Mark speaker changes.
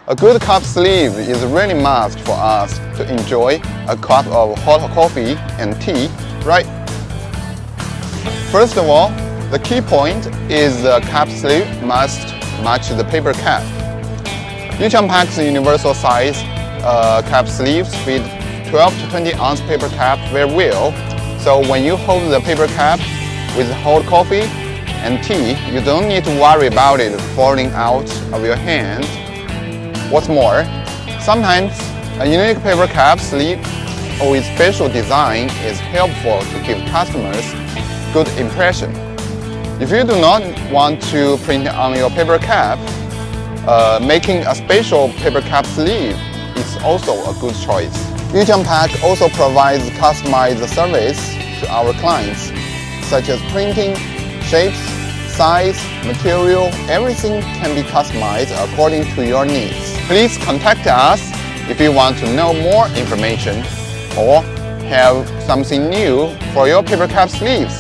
Speaker 1: A good cup sleeve is really must for us to enjoy a cup of hot coffee and tea, right? First of all, the key point is the cap sleeve must match the paper cap. Uchampak's universal size cap sleeves fit 12 to 20 ounce paper cap very well. So when you hold the paper cap with hot coffee and tea, you don't need to worry about it falling out of your hand. What's more, sometimes a unique paper cap sleeve with special design is helpful to give customers good impression. If you do not want to print on your paper cap, making a special paper cap sleeve is also a good choice. Uchampak also provides customized service to our clients, such as printing, shapes, size, material, everything can be customized according to your needs. Please contact us if you want to know more information or have something new for your paper cap sleeves.